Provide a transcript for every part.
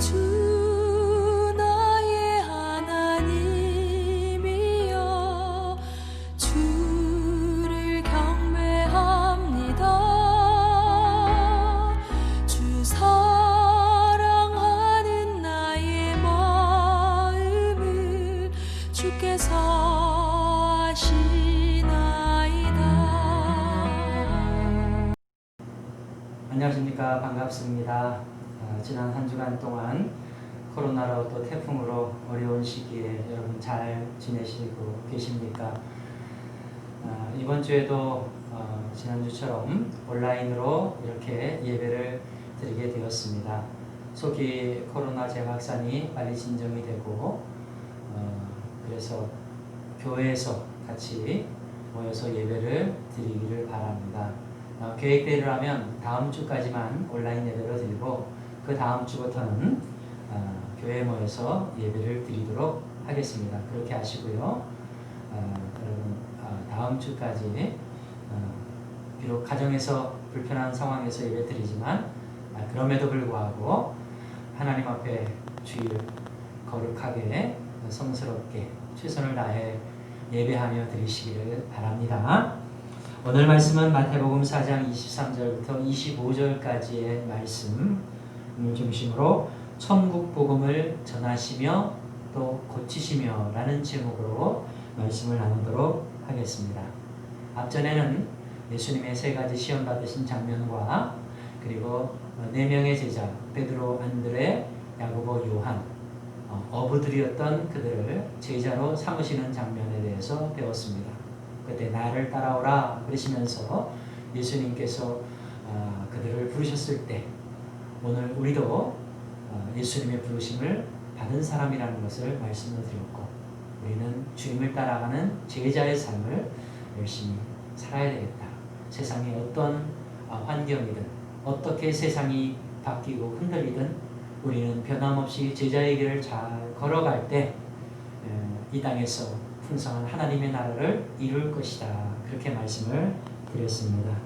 주 나의 하나님이여 주를 경배합니다. 주 사랑하는 나의 마음을 주께서 아시나이다. 안녕하십니까. 반갑습니다. 지난 한 주간 동안 코로나로 또 태풍으로 어려운 시기에 여러분 잘 지내시고 계십니까? 이번 주에도 지난주처럼 온라인으로 이렇게 예배를 드리게 되었습니다. 속히 코로나 재확산이 빨리 진정이 되고 그래서 교회에서 같이 모여서 예배를 드리기를 바랍니다. 계획대로라면 다음 주까지만 온라인 예배로 드리고 그 다음 주부터는 교회에 모여서 예배를 드리도록 하겠습니다. 그렇게 하시고요. 여러분 다음 주까지 비록 가정에서 불편한 상황에서 예배 드리지만 그럼에도 불구하고 하나님 앞에 주일 거룩하게 성스럽게 최선을 다해 예배하며 드리시기를 바랍니다. 오늘 말씀은 마태복음 4장 23절부터 25절까지의 말씀을 중심으로 천국 복음을 전하시며 또 고치시며 라는 제목으로 말씀을 나누도록 하겠습니다. 앞전에는 예수님의 세 가지 시험 받으신 장면과 그리고 네 명의 제자 베드로, 안드레, 야고보, 요한 어부들이었던 그들을 제자로 삼으시는 장면에 대해서 배웠습니다. 그때 나를 따라오라 그러시면서 예수님께서 그들을 부르셨을 때 오늘 우리도 예수님의 부르심을 받은 사람이라는 것을 말씀을 드렸고 우리는 주님을 따라가는 제자의 삶을 열심히 살아야 되겠다. 세상의 어떤 환경이든 어떻게 세상이 바뀌고 흔들리든 우리는 변함없이 제자의 길을 잘 걸어갈 때 이 땅에서 풍성한 하나님의 나라를 이룰 것이다. 그렇게 말씀을 드렸습니다.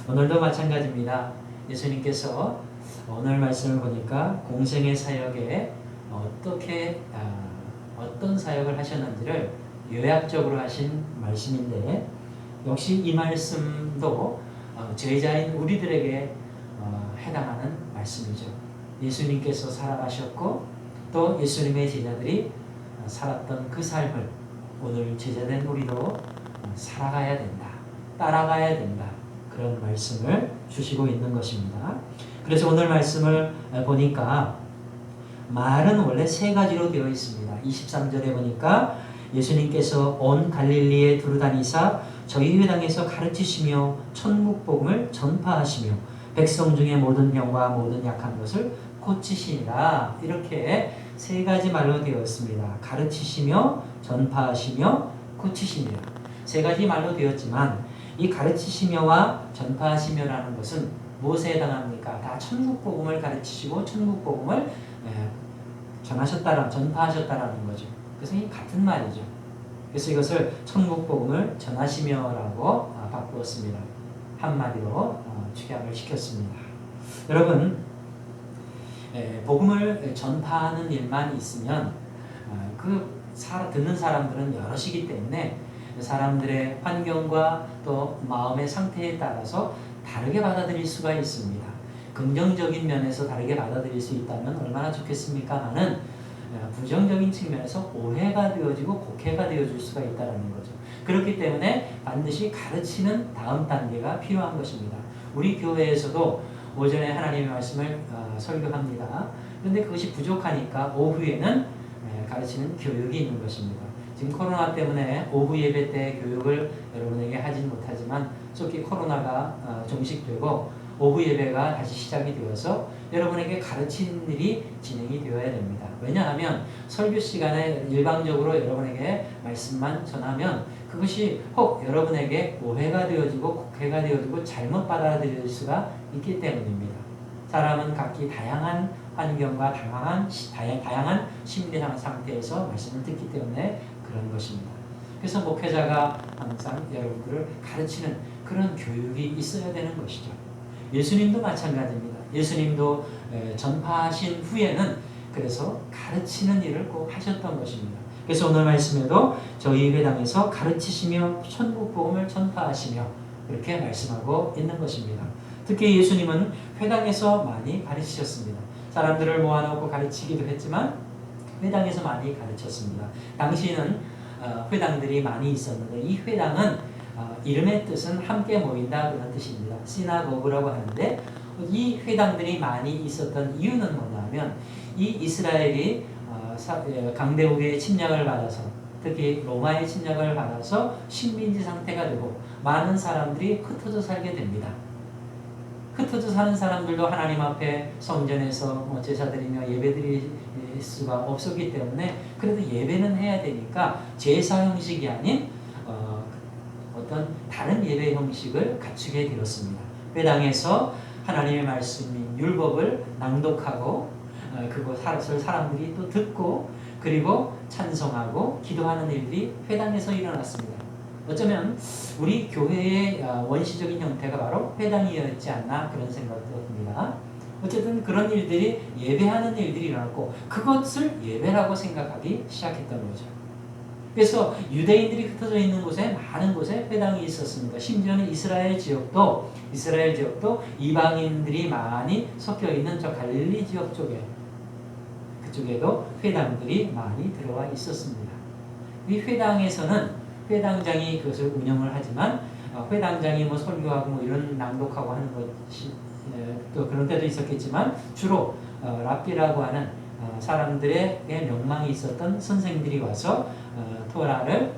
오늘도 마찬가지입니다. 예수님께서 오늘 말씀을 보니까 공생의 사역에 어떻게 어떤 사역을 하셨는지를 요약적으로 하신 말씀인데 역시 이 말씀도 제자인 우리들에게 해당하는 말씀이죠. 예수님께서 살아가셨고 또 예수님의 제자들이 살았던 그 삶을 오늘 제자된 우리도 살아가야 된다. 따라가야 된다. 그런 말씀을 주시고 있는 것입니다. 그래서 오늘 말씀을 보니까 말은 원래 세 가지로 되어 있습니다. 23절에 보니까 예수님께서 온 갈릴리에 두루다니사 저희 회당에서 가르치시며 천국 복음을 전파하시며 백성 중에 모든 병과 모든 약한 것을 고치시니라. 이렇게 세 가지 말로 되어 있습니다. 가르치시며 전파하시며 고치시니라. 세 가지 말로 되었지만 이 가르치시며와 전파하시며라는 것은 무엇에 해당합니까? 다 천국 복음을 가르치시고 천국 복음을 전파하셨다라는 거죠. 그래서 이 같은 말이죠. 그래서 이것을 천국 복음을 전하시며라고 바꾸었습니다. 한마디로 축약을 시켰습니다. 여러분, 복음을 전파하는 일만 있으면 듣는 사람들은 여럿이기 때문에 사람들의 환경과 또 마음의 상태에 따라서 다르게 받아들일 수가 있습니다. 긍정적인 면에서 다르게 받아들일 수 있다면 얼마나 좋겠습니까마는 부정적인 측면에서 오해가 되어지고 곡해가 되어질 수가 있다는 거죠. 그렇기 때문에 반드시 가르치는 다음 단계가 필요한 것입니다. 우리 교회에서도 오전에 하나님의 말씀을 설교합니다. 그런데 그것이 부족하니까 오후에는 가르치는 교육이 있는 것입니다. 지금 코로나 때문에 오후 예배 때 교육을 여러분에게 하진 못하지만 속히 코로나가 종식되고 오후 예배가 다시 시작이 되어서 여러분에게 가르치는 일이 진행이 되어야 됩니다. 왜냐하면 설교 시간에 일방적으로 여러분에게 말씀만 전하면 그것이 혹 여러분에게 오해가 되어지고 곡해가 되어지고 잘못 받아들일 수가 있기 때문입니다. 사람은 각기 다양한 환경과 다양한 심리상 상태에서 말씀을 듣기 때문에 그런 것입니다. 그래서 목회자가 항상 여러분들을 가르치는 그런 교육이 있어야 되는 것이죠. 예수님도 마찬가지입니다. 예수님도 전파하신 후에는 그래서 가르치는 일을 꼭 하셨던 것입니다. 그래서 오늘 말씀에도 저희 회당에서 가르치시며 천국 복음을 전파하시며 이렇게 말씀하고 있는 것입니다. 특히 예수님은 회당에서 많이 가르치셨습니다. 사람들을 모아놓고 가르치기도 했지만 회당에서 많이 가르쳤습니다. 당시에는 회당들이 많이 있었는데 이 회당은 이름의 뜻은 함께 모인다 그런 뜻입니다. 시나고그라고 하는데 이 회당들이 많이 있었던 이유는 뭐냐면 이 이스라엘이 강대국의 침략을 받아서 특히 로마의 침략을 받아서 식민지 상태가 되고 많은 사람들이 흩어져 살게 됩니다. 흩어져 사는 사람들도 하나님 앞에 성전에서 제사드리며 예배드릴 수가 없었기 때문에 그래도 예배는 해야 되니까 제사 형식이 아닌 어떤 다른 예배 형식을 갖추게 되었습니다. 회당에서 하나님의 말씀인 율법을 낭독하고 그것을 사람들이 또 듣고 그리고 찬송하고 기도하는 일들이 회당에서 일어났습니다. 어쩌면 우리 교회의 원시적인 형태가 바로 회당이었지 않나 그런 생각도 듭니다. 어쨌든 그런 일들이 예배하는 일들이 일어났고 그것을 예배라고 생각하기 시작했던 거죠. 그래서 유대인들이 흩어져 있는 곳에 많은 곳에 회당이 있었습니다. 심지어는 이스라엘 지역도 이방인들이 많이 섞여 있는 저 갈릴리 지역 그쪽에도 회당들이 많이 들어와 있었습니다. 이 회당에서는 회당장이 그것을 운영을 하지만 회당장이 설교하고 이런 낭독하고 하는 것이 또 그런 때도 있었겠지만 주로 랍비라고 하는 사람들의 명망이 있었던 선생들이 와서 토라를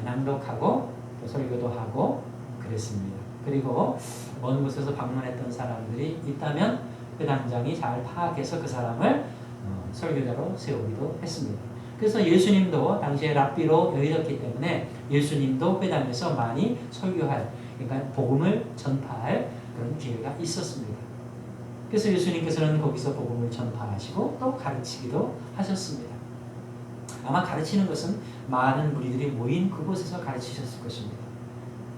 낭독하고 또 설교도 하고 그랬습니다. 그리고 먼 곳에서 방문했던 사람들이 있다면 회당장이 잘 파악해서 그 사람을 설교자로 세우기도 했습니다. 그래서 예수님도 당시에 랍비로 여겨졌기 때문에 예수님도 회당에서 많이 설교할, 그러니까 복음을 전파할 그런 기회가 있었습니다. 그래서 예수님께서는 거기서 복음을 전파하시고 또 가르치기도 하셨습니다. 아마 가르치는 것은 많은 무리들이 모인 그곳에서 가르치셨을 것입니다.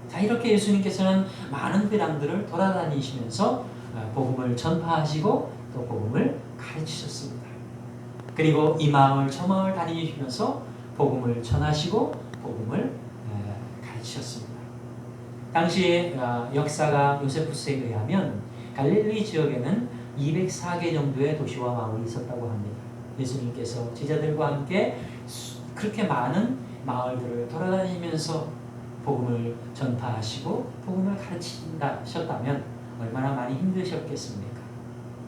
자, 이렇게 예수님께서는 많은 회당들을 돌아다니시면서 복음을 전파하시고 또 복음을 가르치셨습니다. 그리고 이 마을 저 마을 다니시면서 복음을 전하시고 복음을 가르치셨습니다. 당시의 역사가 요세푸스에 의하면 갈릴리 지역에는 204개 정도의 도시와 마을이 있었다고 합니다. 예수님께서 제자들과 함께 그렇게 많은 마을들을 돌아다니면서 복음을 전파하시고 복음을 가르치셨다면 얼마나 많이 힘드셨겠습니까?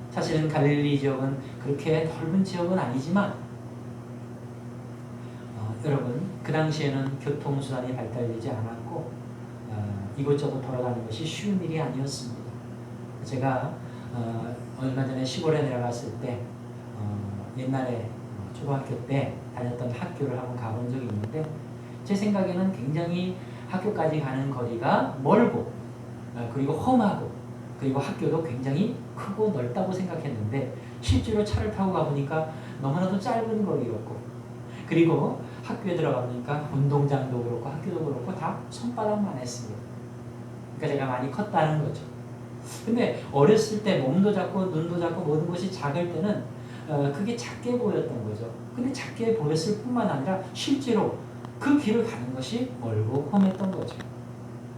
사실은 갈릴리 지역은 그렇게 넓은 지역은 아니지만 여러분 그 당시에는 교통수단이 발달되지 않았고 이곳저곳 돌아가는 것이 쉬운 일이 아니었습니다. 제가 얼마 전에 시골에 내려갔을 때 옛날에 초등학교 때 다녔던 학교를 한번 가본 적이 있는데 제 생각에는 굉장히 학교까지 가는 거리가 멀고 그리고 험하고 그리고 학교도 굉장히 크고 넓다고 생각했는데 실제로 차를 타고 가보니까 너무나도 짧은 거리였고 그리고 학교에 들어가보니까 운동장도 그렇고 학교도 그렇고 다 손바닥만 했습니다. 그러니까 제가 많이 컸다는 거죠. 근데 어렸을 때 몸도 작고 눈도 작고 모든 것이 작을 때는 그게 작게 보였던 거죠. 근데 작게 보였을 뿐만 아니라 실제로 그 길을 가는 것이 멀고 험했던 거죠.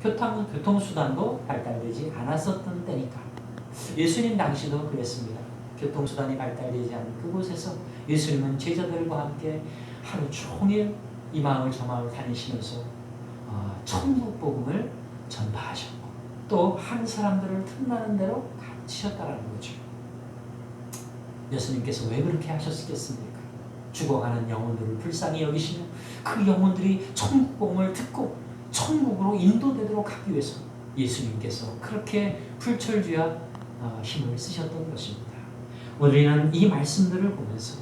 교통수단도 발달되지 않았었던 때니까. 예수님 당시도 그랬습니다. 교통수단이 발달되지 않은 그곳에서 예수님은 제자들과 함께 하루 종일 이 마을 저 마을 다니시면서 천국 복음을 전파하셨고 또 한 사람들을 틈나는 대로 가르치셨다는 거죠. 예수님께서 왜 그렇게 하셨겠습니까? 죽어가는 영혼들을 불쌍히 여기시며 그 영혼들이 천국 복음을 듣고 천국으로 인도되도록 하기 위해서 예수님께서 그렇게 풀철주야 힘을 쓰셨던 것입니다. 우리는 이 말씀들을 보면서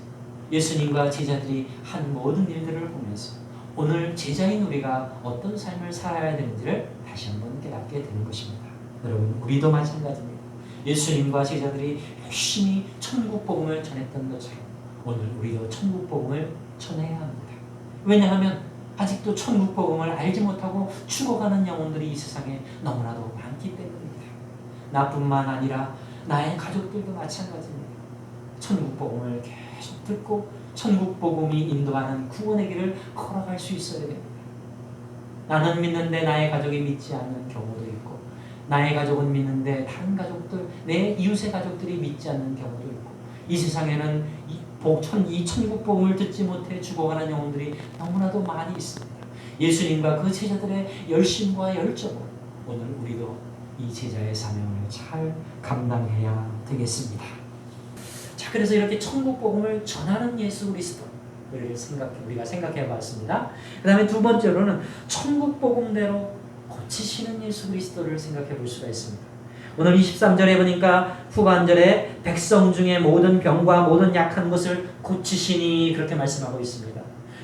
예수님과 제자들이 한 모든 일들을 보면서 오늘 제자인 우리가 어떤 삶을 살아야 되는지를 다시 한번 깨닫게 되는 것입니다. 여러분, 우리도 마찬가지입니다. 예수님과 제자들이 열심히 천국 복음을 전했던 것처럼 오늘 우리도 천국 복음을 전해야 합니다. 왜냐하면 아직도 천국 복음을 알지 못하고 죽어가는 영혼들이 이 세상에 너무나도 많기 때문입니다. 나뿐만 아니라 나의 가족들도 마찬가지입니다. 천국 복음을 계속 듣고 천국 복음이 인도하는 구원의 길을 걸어갈 수 있어야 됩니다. 나는 믿는데 나의 가족이 믿지 않는 경우도 있고, 나의 가족은 믿는데 다른 가족들, 내 이웃의 가족들이 믿지 않는 경우도 있고, 이 세상에는 이 천국 복음을 듣지 못해 죽어가는 영혼들이 너무나도 많이 있습니다. 예수님과 그 제자들의 열심과 열정으로 오늘 우리도 이 제자의 사명을 잘 감당해야 되겠습니다. 자, 그래서 이렇게 천국 복음을 전하는 예수 그리스도 우리가 생각해 봤습니다. 그 다음에 두 번째로는 천국 복음대로 고치시는 예수 그리스도를 생각해 볼 수가 있습니다. 오늘 23절에 보니까 후반절에 백성 중에 모든 병과 모든 약한 것을 고치시니 그렇게 말씀하고 있습니다.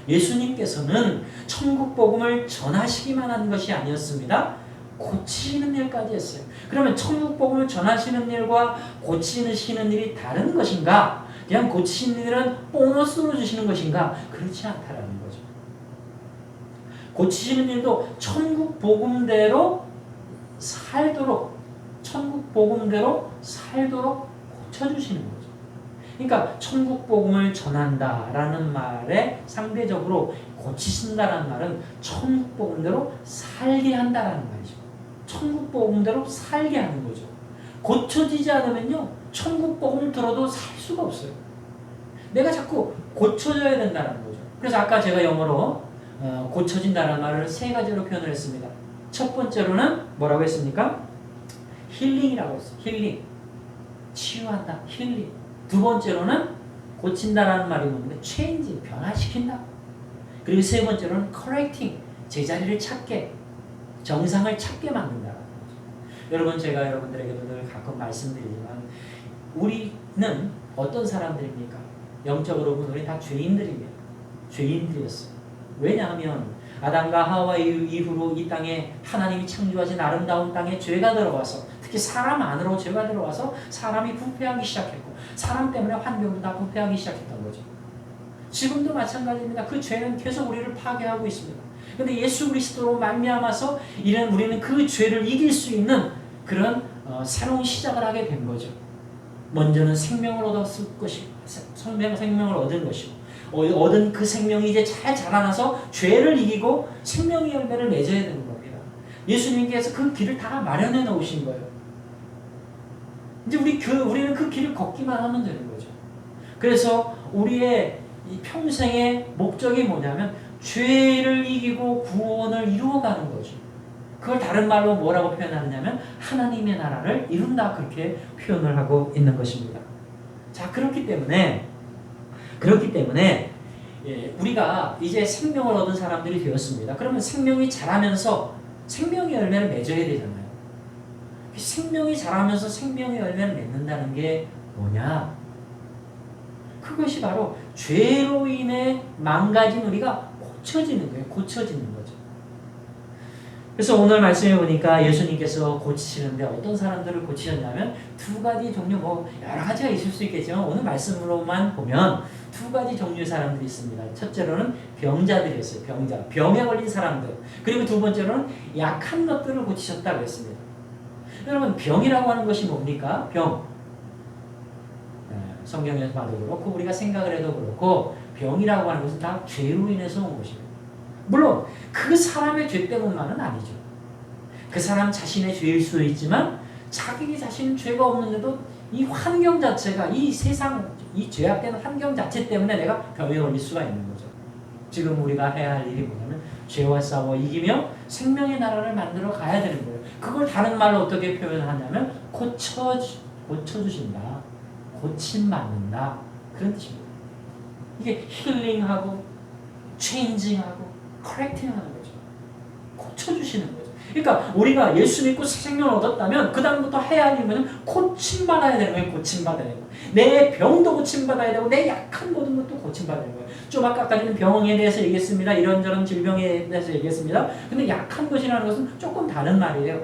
예수님께서는 천국 복음을 전하시기만 한 것이 아니었습니다. 고치시는 일까지 했어요. 그러면 천국 복음을 전하시는 일과 고치시는 일이 다른 것인가? 그냥 고치시는 일은 보너스로 주시는 것인가? 그렇지 않다라는 거죠. 고치시는 일도 천국 복음대로 살도록 고쳐주시는 거죠. 그러니까 천국 복음을 전한다라는 말에 상대적으로 고치신다라는 말은 천국 복음대로 살게 한다라는 말이죠. 천국 복음대로 살게 하는 거죠. 고쳐지지 않으면요, 천국 복음을 들어도 살 수가 없어요. 내가 자꾸 고쳐져야 된다는 거죠. 그래서 아까 제가 영어로 고쳐진다는 말을 세 가지로 표현을 했습니다. 첫 번째로는 뭐라고 했습니까? 힐링이라고 했어요. 힐링. 치유한다. 힐링. 두 번째로는 고친다라는 말이 뭔데? 체인지. 변화시킨다. 그리고 세 번째로는 correcting. 제자리를 찾게, 정상을 찾게 만든다라는 거죠. 여러분, 제가 여러분들에게도 늘 가끔 말씀드리지만 우리는 어떤 사람들입니까? 영적으로 보면 우리 다 죄인들입니다. 죄인들이었어요. 왜냐하면 아담과 하와 이후로 이 땅에 하나님이 창조하신 아름다운 땅에 죄가 들어와서, 특히 사람 안으로 죄가 들어와서 사람이 부패하기 시작했고, 사람 때문에 환경도 다 부패하기 시작했던 거죠. 지금도 마찬가지입니다. 그 죄는 계속 우리를 파괴하고 있습니다. 그런데 예수 그리스도로 말미암아서 우리는 그 죄를 이길 수 있는 그런 새로운 시작을 하게 된 거죠. 먼저는 생명을 얻었을 것이고, 생명을 얻은 것이고, 얻은 그 생명이 이제 잘 자라나서 죄를 이기고 생명의 열매를 맺어야 되는 겁니다. 예수님께서 그 길을 다 마련해 놓으신 거예요. 이제 우리는 그 길을 걷기만 하면 되는 거죠. 그래서 우리의 이 평생의 목적이 뭐냐면 죄를 이기고 구원을 이루어가는 거죠. 그걸 다른 말로 뭐라고 표현하느냐면 하나님의 나라를 이룬다, 그렇게 표현을 하고 있는 것입니다. 자, 그렇기 때문에 우리가 이제 생명을 얻은 사람들이 되었습니다. 그러면 생명이 자라면서 생명의 열매를 맺어야 되잖아요. 생명이 자라면서 생명의 열매를 맺는다는 게 뭐냐? 그것이 바로 죄로 인해 망가진 우리가 고쳐지는 거예요. 고쳐지는 거죠. 그래서 오늘 말씀해 보니까 예수님께서 고치시는데 어떤 사람들을 고치셨냐면 두 가지 종류, 여러 가지가 있을 수 있겠지만 오늘 말씀으로만 보면 두 가지 종류의 사람들이 있습니다. 첫째로는 병자들이었어요. 병에 걸린 사람들. 그리고 두 번째로는 약한 것들을 고치셨다고 했습니다. 여러분, 병이라고 하는 것이 뭡니까? 병. 성경에서 봐도 그렇고 우리가 생각을 해도 그렇고 병이라고 하는 것은 다 죄로 인해서 온 것입니다. 물론 그 사람의 죄 때문만은 아니죠. 그 사람 자신의 죄일 수도 있지만 자기 자신은 죄가 없는데도 이 환경 자체가, 이 세상, 이 죄악된 환경 자체 때문에 내가 병에 걸릴 수가 있는 거죠. 지금 우리가 해야 할 일이 뭐냐면 죄와 싸워 이기며 생명의 나라를 만들어 가야 되는 거예요. 그걸 다른 말로 어떻게 표현하냐면 고쳐주신다, 고침받는다, 그런 뜻입니다. 이게 힐링하고 체인징하고 커렉팅하는 거죠. 고쳐주시는 거죠. 그러니까 우리가 예수 믿고 새 생명을 얻었다면 그 다음부터 해야 할 일은 고침받아야 되는 거예요. 고침받아야 되는 거예요. 내 병도 고침받아야 되고 내 약한 모든 것도 고침받아야 되는 거예요. 좀 아까까지는 병에 대해서 얘기했습니다. 이런저런 질병에 대해서 얘기했습니다. 근데 약한 것이라는 것은 조금 다른 말이에요.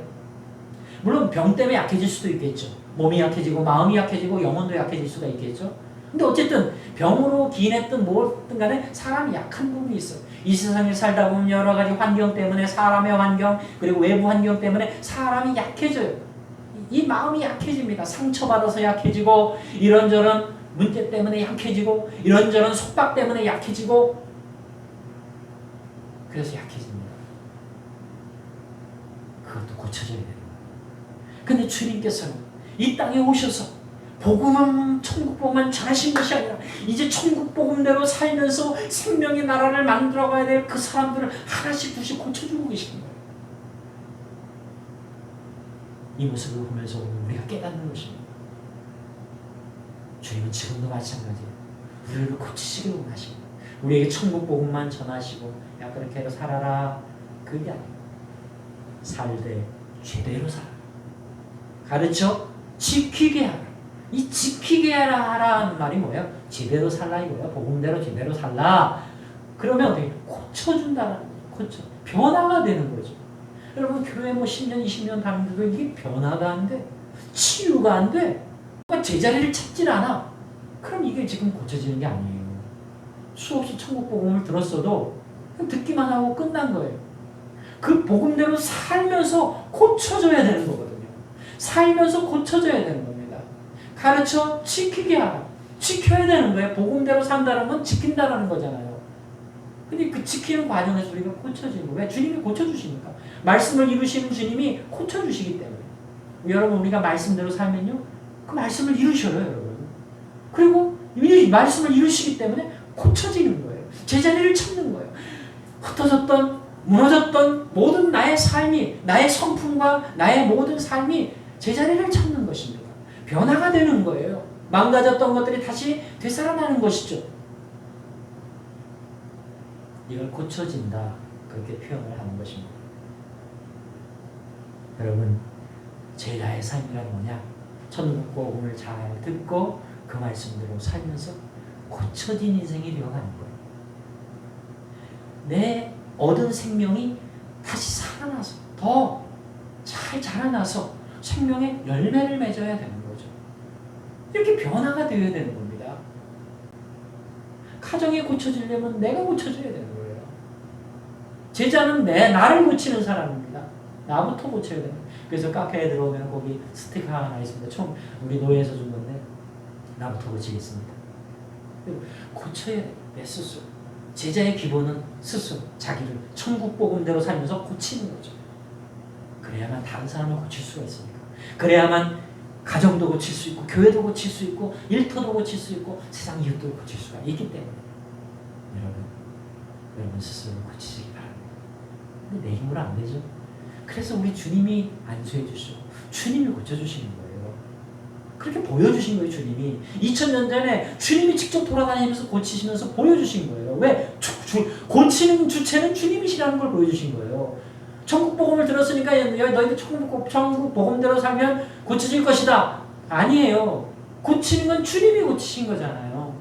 물론 병 때문에 약해질 수도 있겠죠. 몸이 약해지고 마음이 약해지고 영혼도 약해질 수가 있겠죠. 근데 어쨌든 병으로 기인했든 뭐든 간에 사람이 약한 부분이 있어요. 이 세상에 살다 보면 여러 가지 환경 때문에, 사람의 환경 그리고 외부 환경 때문에 사람이 약해져요. 이 마음이 약해집니다. 상처받아서 약해지고 이런저런 문제 때문에 약해지고 이런저런 속박 때문에 약해지고 그래서 약해집니다. 그것도 고쳐져야 돼요. 근데 주님께서는 이 땅에 오셔서 복음은 천국 복음만 전하신 것이 아니라 이제 천국 복음대로 살면서 생명의 나라를 만들어가야 될 그 사람들을 하나씩 둘씩 고쳐주고 계신 거예요. 이 모습을 보면서 우리가 깨닫는 것입니다. 주님은 지금도 마찬가지예요. 우리를 고치시기를 원하십니다. 우리에게 천국 복음만 전하시고 야 그렇게 해서 살아라 그게 아니에요. 살되 제대로 살아. 가르쳐 지키게 하라. 이 지키게 하라는 말이 뭐예요? 제대로 살라 이거예요. 복음대로 제대로 살라. 그러면 어떻게 고쳐준다는 거죠. 고쳐. 변화가 되는 거죠. 여러분 교회 뭐 10년 20년 다니는데도 이게 변화가 안 돼. 치유가 안 돼. 제자리를 찾질 않아. 그럼 이게 지금 고쳐지는 게 아니에요. 수없이 천국 복음을 들었어도 듣기만 하고 끝난 거예요. 그 복음대로 살면서 고쳐져야 되는 거거든요. 살면서 고쳐져야 되는 겁니다. 가르쳐 지키게 하라. 지켜야 되는 거예요. 복음대로 산다는 건 지킨다는 거잖아요. 근데 그 지키는 과정에서 우리가 고쳐지는 거예요. 왜? 주님이 고쳐주시니까. 말씀을 이루시는 주님이 고쳐주시기 때문에. 여러분 우리가 말씀대로 살면요. 그 말씀을 이루셔요. 여러분. 그리고 말씀을 이루시기 때문에 고쳐지는 거예요. 제자리를 찾는 거예요. 흩어졌던 무너졌던 모든 나의 삶이 나의 성품과 나의 모든 삶이 제자리를 찾는 것입니다. 변화가 되는 거예요. 망가졌던 것들이 다시 되살아나는 것이죠. 이걸 고쳐진다. 그렇게 표현을 하는 것입니다. 여러분 제자의 삶이란 뭐냐? 천국 복음을 잘 듣고 그 말씀대로 살면서 고쳐진 인생이 되어가는 거예요. 내 얻은 생명이 다시 살아나서 더 잘 자라나서 생명의 열매를 맺어야 되는 거죠. 이렇게 변화가 되어야 되는 겁니다. 가정이 고쳐지려면 내가 고쳐져야 되는 거예요. 제자는 나를 고치는 사람입니다. 나부터 고쳐야 되는 거예요. 그래서 카페에 들어오면 거기 스티커 하나 있습니다. 처음 우리 노예에서 준 건데 나부터 고치겠습니다. 고쳐야 돼요. 내 스스로. 제자의 기본은 스스로 자기를 천국 복음대로 살면서 고치는 거죠. 그래야만 다른 사람을 고칠 수가 있으니까. 그래야만 가정도 고칠 수 있고 교회도 고칠 수 있고 일터도 고칠 수 있고 세상 이웃도 고칠 수가 있기 때문에 여러분 스스로 고치시기 바랍니다. 근데 내 힘으로 안 되죠. 그래서 우리 주님이 안수해 주시고 주님이 고쳐주시는 거예요. 그렇게 보여주신 거예요. 주님이 2000년 전에 주님이 직접 돌아다니면서 고치시면서 보여주신 거예요. 왜? 고치는 주체는 주님이시라는 걸 보여주신 거예요. 천국 복음을 들었으니까 너희들 천국 복음대로 살면 고쳐질 것이다. 아니에요. 고치는 건 주님이 고치신 거잖아요.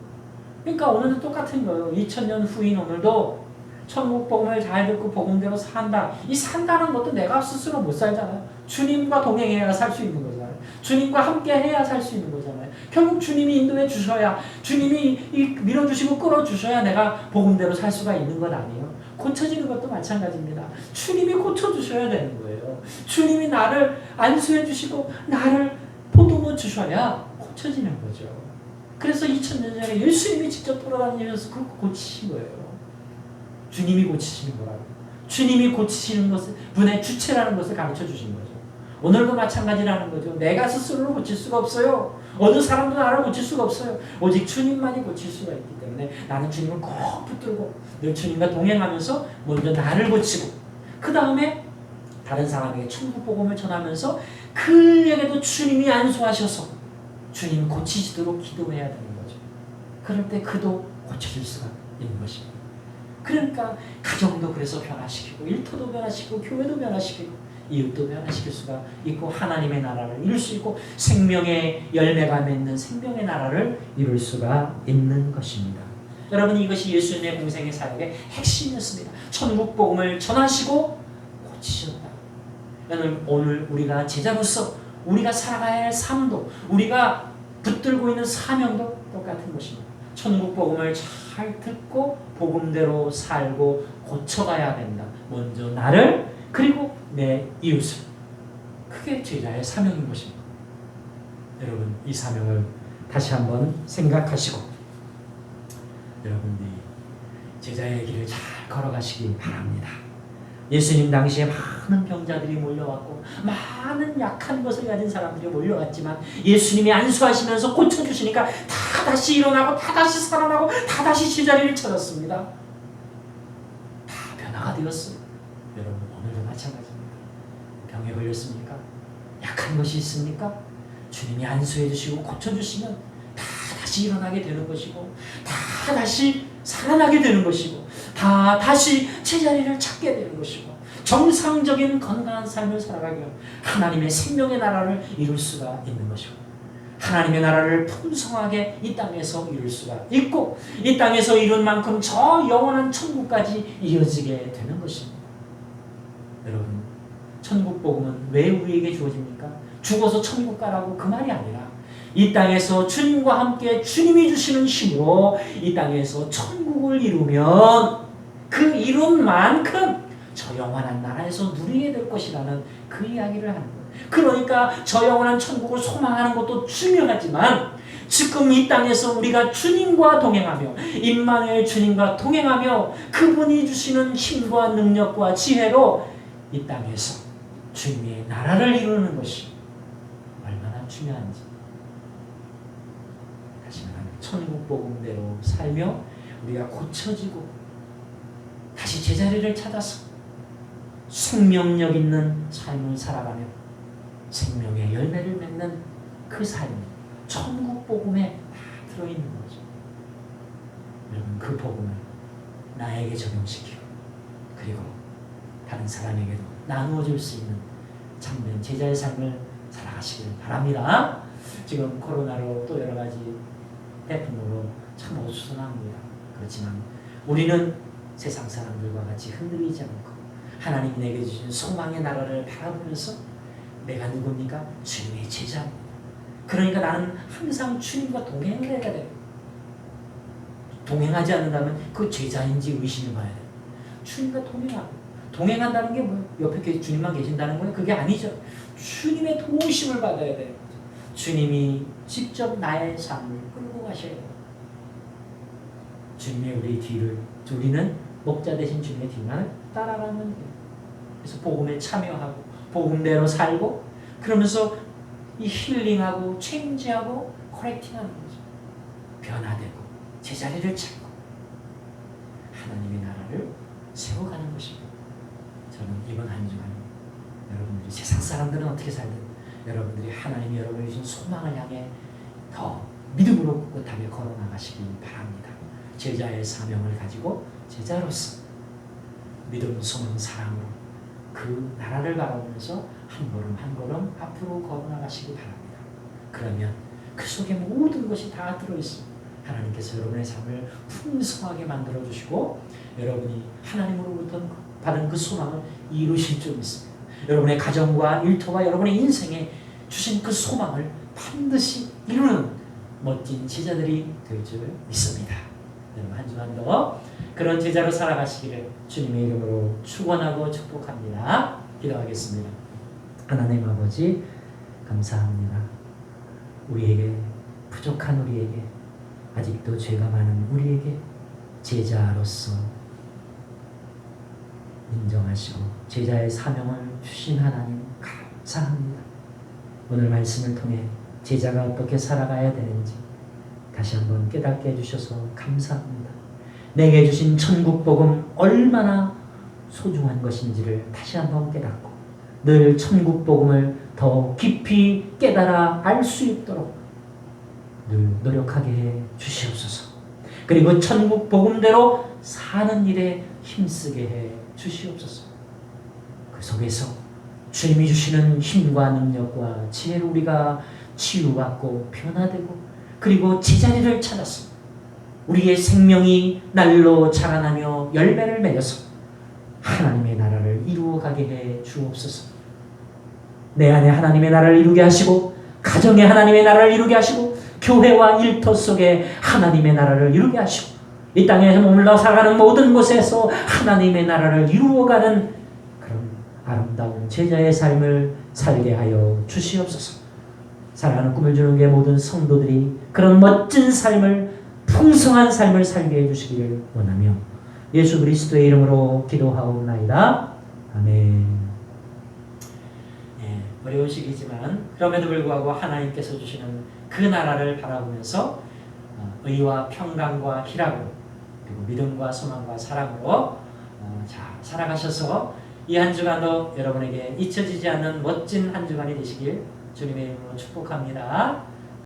그러니까 오늘도 똑같은 거예요. 2000년 후인 오늘도 천국 복음을 잘 듣고 복음대로 산다. 이 산다는 것도 내가 스스로 못 살잖아요. 주님과 동행해야 살 수 있는 거잖아요. 주님과 함께 해야 살 수 있는 거잖아요. 결국 주님이 인도해 주셔야, 주님이 밀어주시고 끌어주셔야 내가 복음대로 살 수가 있는 것 아니에요. 고쳐지는 것도 마찬가지입니다. 주님이 고쳐주셔야 되는 거예요. 주님이 나를 안수해 주시고 나를 보듬어 주셔야 고쳐지는 거죠. 그래서 2000년 전에 예수님이 직접 돌아다니면서 그거 고치신 거예요. 주님이 고치시는 거라고. 주님이 고치시는 것을, 분의 주체라는 것을 가르쳐 주신 거죠. 오늘도 마찬가지라는 거죠. 내가 스스로를 고칠 수가 없어요. 어느 사람도 나를 고칠 수가 없어요. 오직 주님만이 고칠 수가 있기 때문에 나는 주님을 꼭 붙들고 늘 주님과 동행하면서 먼저 나를 고치고 그 다음에 다른 사람에게 천국 복음을 전하면서 그에게도 주님이 안수하셔서 주님이 고치시도록 기도해야 되는 거죠. 그럴 때 그도 고쳐질 수가 있는 것입니다. 그러니까 가정도 그래서 변화시키고 일터도 변화시키고 교회도 변화시키고 이웃도 변화시킬 수가 있고 하나님의 나라를 이룰 수 있고 생명의 열매가 맺는 생명의 나라를 이룰 수가 있는 것입니다. 여러분 이것이 예수님의 공생의 사역의 핵심이었습니다. 천국 복음을 전하시고 고치셨다. 오늘 우리가 제자로서 우리가 살아가야 할 삶도 우리가 붙들고 있는 사명도 똑같은 것입니다. 천국 복음을 잘 듣고 복음대로 살고 고쳐가야 된다. 먼저 나를 그리고 내 이웃을 그게 제자의 사명인 것입니다. 여러분, 이 사명을 다시 한번 생각하시고 여러분들이 제자의 길을 잘 걸어가시기 바랍니다. 예수님 당시에 많은 병자들이 몰려왔고 많은 약한 것을 가진 사람들이 몰려왔지만 예수님이 안수하시면서 고쳐주시니까 다 다시 일어나고 다 다시 살아나고 다 다시 제자리를 찾았습니다. 다 변화가 되었어요. 여러분, 오늘도 마찬가지입니다. 병에 걸렸습니까? 약한 것이 있습니까? 주님이 안수해 주시고 고쳐주시면 다 다시 일어나게 되는 것이고 다 다시 살아나게 되는 것이고 다 다시 제자리를 찾게 되는 것이고 정상적인 건강한 삶을 살아가기 위해 하나님의 생명의 나라를 이룰 수가 있는 것이고 하나님의 나라를 풍성하게 이 땅에서 이룰 수가 있고 이 땅에서 이룬 만큼 저 영원한 천국까지 이어지게 되는 것입니다. 여러분, 천국 복음은 왜 우리에게 주어집니까? 죽어서 천국 가라고 그 말이 아니라 이 땅에서 주님과 함께 주님이 주시는 힘으로 이 땅에서 천국을 이루면 그 이룬 만큼 저 영원한 나라에서 누리게 될 것이라는 그 이야기를 하는 거예요. 그러니까 저 영원한 천국을 소망하는 것도 중요하지만 지금 이 땅에서 우리가 주님과 동행하며 임마누엘 주님과 동행하며 그분이 주시는 힘과 능력과 지혜로 이 땅에서 주님의 나라를 이루는 것이 얼마나 중요한지 다시 말하면 천국 복음대로 살며 우리가 고쳐지고 다시 제자리를 찾아서 생명력 있는 삶을 살아가며 생명의 열매를 맺는 그 삶이 천국 복음에 다 들어있는 거죠. 여러분, 그 복음을 나에게 적용시키고 그리고 다른 사람에게도 나누어 줄 수 있는 참된 제자의 삶을 살아가시길 바랍니다. 지금 코로나로 또 여러 가지 태풍으로 참 어수선합니다. 그렇지만 우리는 세상 사람들과 같이 흔들리지 않고 하나님이 내게 주신 소망의 나라를 바라보면서 내가 누굽니까? 주님의 제자입니다. 그러니까 나는 항상 주님과 동행을 해야 돼요. 동행하지 않는다면 그 제자인지 의심해 봐야 돼요. 주님과 동행한다는 게 뭐예요? 옆에 주님만 계신다는 거예요? 그게 아니죠. 주님의 도우심을 받아야 돼요. 주님이 직접 나의 삶을 끌고 가셔야 돼요. 주님의 우리 뒤를 우리는 목자 되신 주님의 뒤만 따라가면 돼요. 그래서 복음에 참여하고 복음대로 살고 그러면서 이 힐링하고 체인지하고 커렉팅하는 거죠. 변화되고 제자리를 찾고 하나님의 나라를 세워가는 것입니다. 저는 이번 한 주간 여러분들이 세상 사람들은 어떻게 살든 여러분들이 하나님이 여러분이 주신 소망을 향해 더 믿음으로 꿋꿋하게 걸어나가시기 바랍니다. 제자의 사명을 가지고 제자로서 믿음, 소망, 사랑으로 그 나라를 바라보면서 한 걸음 한 걸음 앞으로 걸어나가시기 바랍니다. 그러면 그 속에 모든 것이 다 들어있습니다. 하나님께서 여러분의 삶을 풍성하게 만들어주시고 여러분이 하나님으로부터 받은 그 소망을 이루실 줄 믿습니다. 여러분의 가정과 일터와 여러분의 인생에 주신 그 소망을 반드시 이루는 멋진 제자들이 될 줄 믿습니다. 여러분, 한 주간 더 그런 제자로 살아가시기를 주님의 이름으로 축원하고 축복합니다. 기도하겠습니다. 하나님 아버지, 감사합니다. 우리에게 부족한 우리에게 아직도 죄가 많은 우리에게 제자로서 인정하시고 제자의 사명을 주신 하나님 감사합니다. 오늘 말씀을 통해 제자가 어떻게 살아가야 되는지 다시 한번 깨닫게 해주셔서 감사합니다. 내게 주신 천국 복음 얼마나 소중한 것인지를 다시 한번 깨닫고 늘 천국 복음을 더 깊이 깨달아 알 수 있도록 늘 노력하게 해 주시옵소서. 그리고 천국 복음대로 사는 일에 힘쓰게 해 주시옵소서. 그 속에서 주님이 주시는 힘과 능력과 지혜로 우리가 치유받고 변화되고 그리고 제자리를 찾아서 우리의 생명이 날로 자라나며 열매를 맺어서 하나님의 나라를 이루어가게 해 주옵소서. 내 안에 하나님의 나라를 이루게 하시고 가정에 하나님의 나라를 이루게 하시고 교회와 일터 속에 하나님의 나라를 이루게 하시고 이 땅에서 머물러 살아가는 모든 곳에서 하나님의 나라를 이루어가는 그런 아름다운 제자의 삶을 살게 하여 주시옵소서. 사랑하는 꿈을 주는 게 모든 성도들이 그런 멋진 삶을, 풍성한 삶을 살게 해주시기를 원하며 예수 그리스도의 이름으로 기도하옵나이다. 아멘. 어려운 시기지만 그럼에도 불구하고 하나님께서 주시는 그 나라를 바라보면서 의와 평강과 희락으로, 그리고 믿음과 소망과 사랑으로 잘 살아가셔서 이 한 주간도 여러분에게 잊혀지지 않는 멋진 한 주간이 되시길 주님의 이름으로 축복합니다.